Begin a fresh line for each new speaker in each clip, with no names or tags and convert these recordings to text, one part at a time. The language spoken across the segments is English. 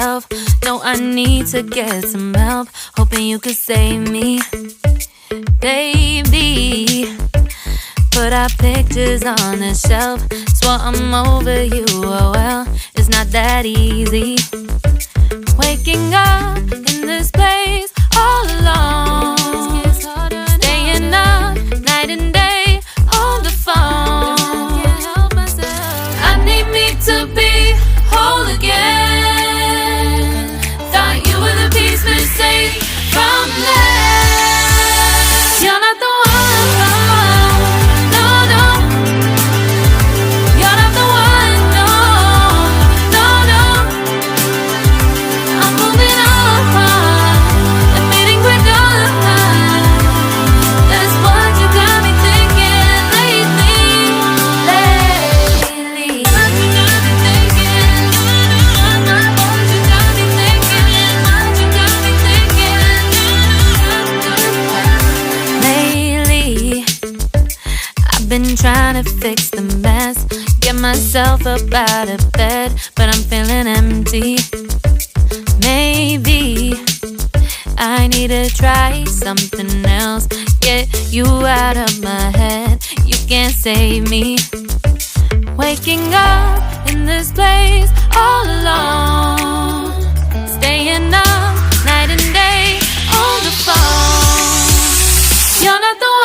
myself. No, I need to get some help. Hoping you could save me, baby. Put our pictures on the shelf. Swore I'm over you, oh well, it's not that easy. Waking up in this place all alone, staying up night and day on the phone. I need me to be whole again. Thought you were the piece missing from left. You're not the one. Been trying to fix the mess, get myself up out of bed, but I'm feeling empty. Maybe I need to try something else, get you out of my head. You can't save me. Waking up in this place all alone, staying up night and day on the phone. You're not the one.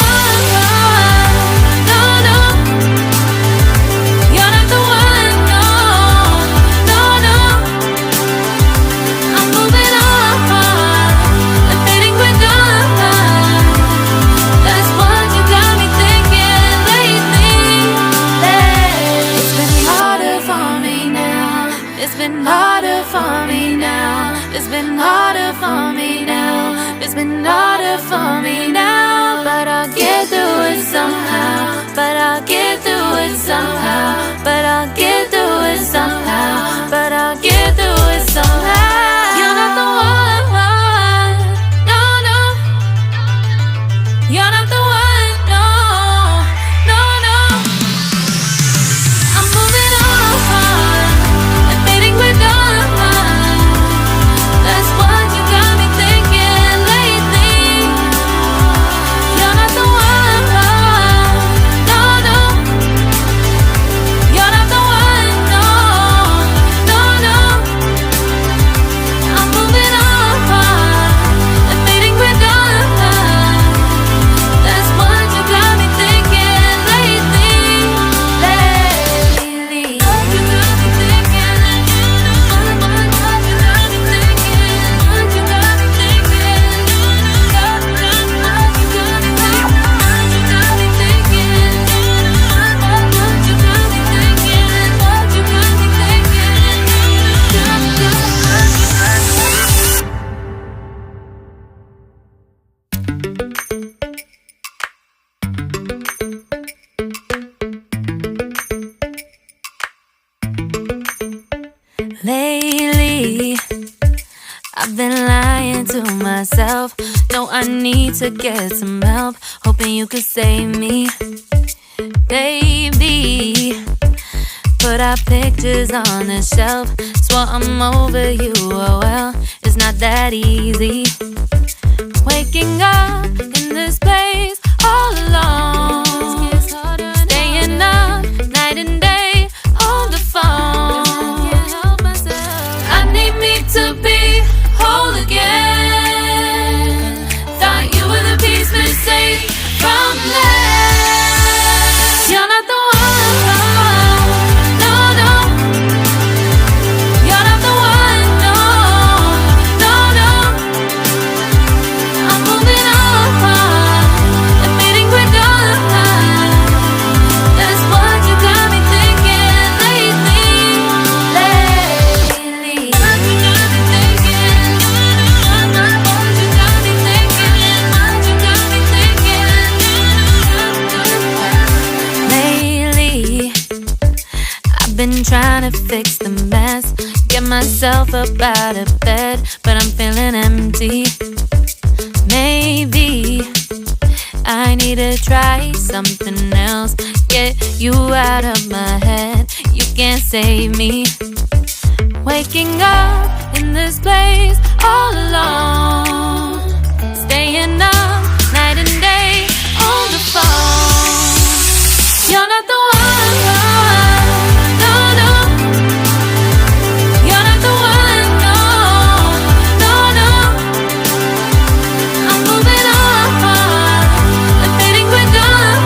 It's been harder for me now. It's been harder for me now. It's been harder for me now. But I'll get through it somehow. But I'll get through it somehow. But I'll get through it somehow. But I'll get through it somehow. You're not the one. No, no. You're not the one. No, no, no. I'm moving on. That's what you got me thinking lately. You're not the one. No, no. You're not the one. No, no, no. I'm moving on and fading we're done. That's what you got me thinking lately. What you got me thinking. Lately, I've been lying to myself. No, I need to get some help. Hoping you could save me, baby. Put our pictures on the shelf. Swore I'm over you, oh well, it's not that easy. Waking up in this place all alone, staying up night and day on the phone. To be whole again. Thought you were the piece missing from left. You're not the one. No, no. You're not the one. No, no, no. I'm moving on and fading we're done. That's what you got me thinking lately. Been trying to fix the mess, get myself up out of bed, but I'm feeling empty. Maybe I need to try something else, get you out of my head. You can't save me. Waking up in this place all alone, staying up night and day on the phone. You're not the one, no, no. You're not the one, no, no, no. I'm moving on and fading quick on.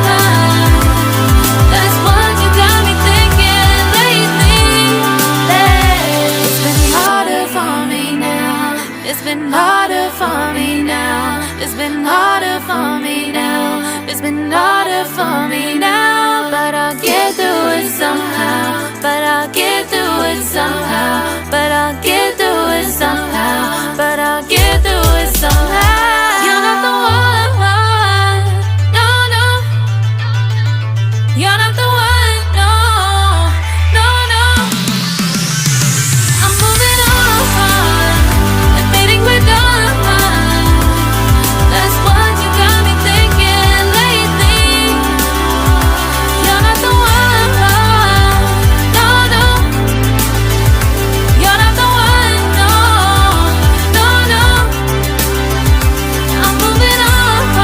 That's what you got me thinking lately. It's been harder for me now. It's been harder for me now. It's been harder for me now. It's been harder for me now. But I'll get through it somehow. But I'll get through it somehow. But I'll get through it somehow. But I'll get through it somehow. You're not the one, no, no. You're not the one, no, no, no. I'm moving on and fading with dawn. That's what you got me thinking lately. You're not the one, no, no. You're not the one, no, no, no. I'm moving on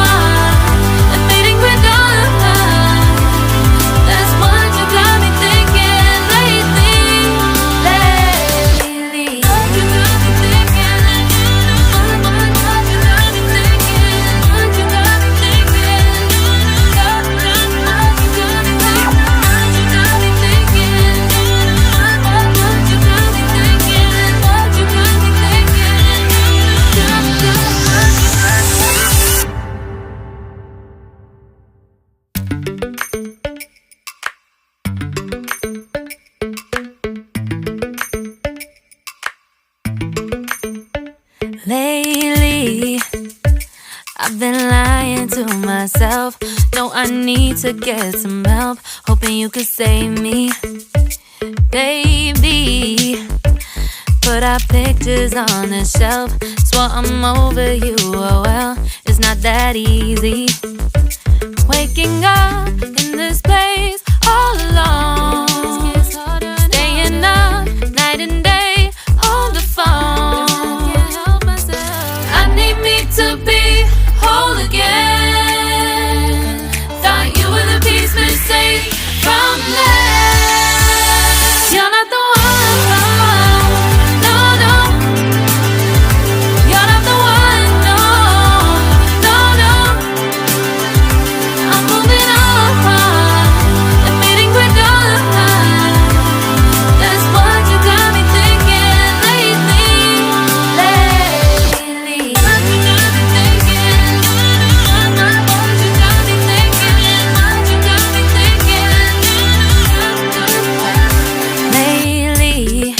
and fading with dawn. That's what you got me thinking lately. What you got me thinking? What you got me thinking? What you got me thinking? What you got me thinking? What you got me thinking? What you got me thinking? What you got me Lately, I've been lying to myself. No, I need to get some help. Hoping you could save me, baby. Put our pictures on the shelf. Swore I'm over you, oh well, it's not that easy. Waking up in this place all alone, staying up night and day on the phone. I need me to be whole again. Thought you were the piece missing from left. You're not the one, no, no. You're not the one, no, no, no. I'm moving on and fading quick on. That's what you got me thinking lately. What you got me thinking? What you got me thinking? What you got me thinking? Lately,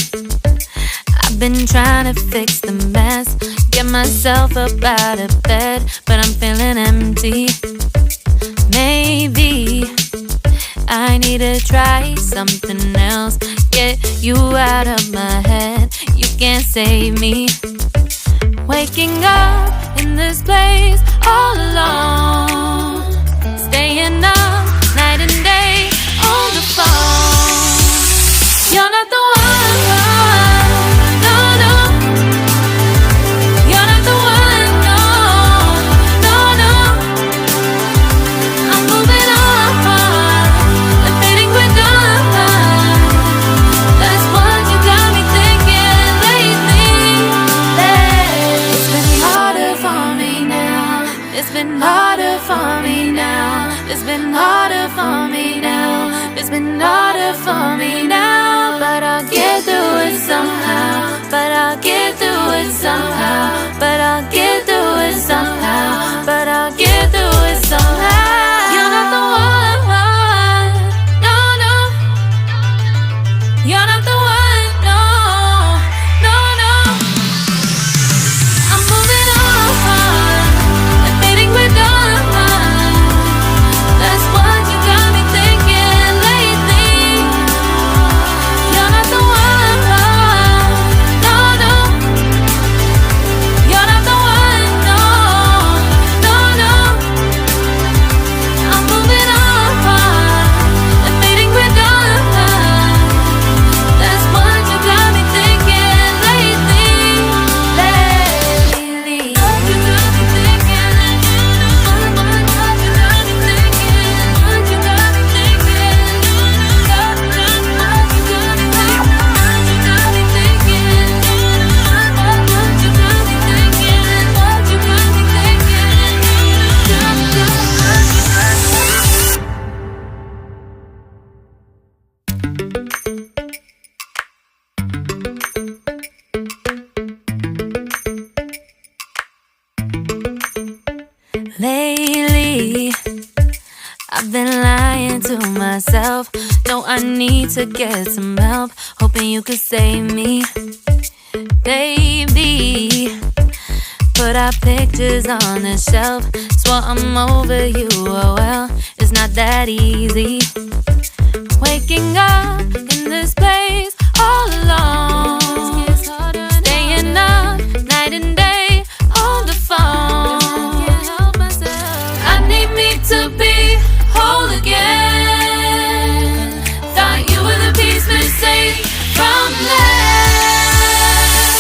I've been trying to fix the mess, get myself up out of bed, but I'm feeling empty. Maybe I need to try something else. Get you out of my head, you can't save me. Waking up in this place all alone, staying up night and day on the phone. You're not the one, no, no. You're not the one, no, no, no. I'm moving on and fading with dawn. That's what you got me thinking lately. It's been harder for me now. It's been harder for me now. It's been harder for me now. It's been harder for me now. But I'll get through it somehow. But I'll get through it somehow. But I'll get through it somehow. But I'll get through it somehow. You're not the one, no, no. You're not the one, no, no, no. I'm moving on and fading with dawn. That's what you got me thinking lately. You're not the one, no, no. Lately, I've been lying to myself. No, I need to get some help. Hoping you could save me, baby. Put our pictures on the shelf. Swore I'm over you, oh well, it's not that easy. Waking up in this place all alone, staying up night and day on the phone. I need me to be whole again. Thought you were the piece missing from left.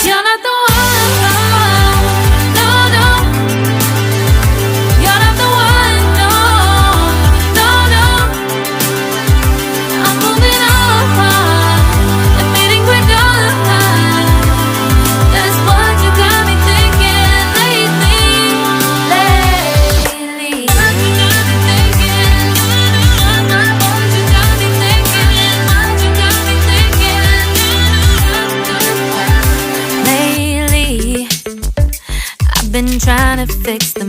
You're not the one, no, no. You're not the one, no, no, no. I'm moving on, admitting we're done. That's what you got me thinking lately. What you got me thinking. What you got me thinking. What you got me thinking. Lately, I've been trying to fix the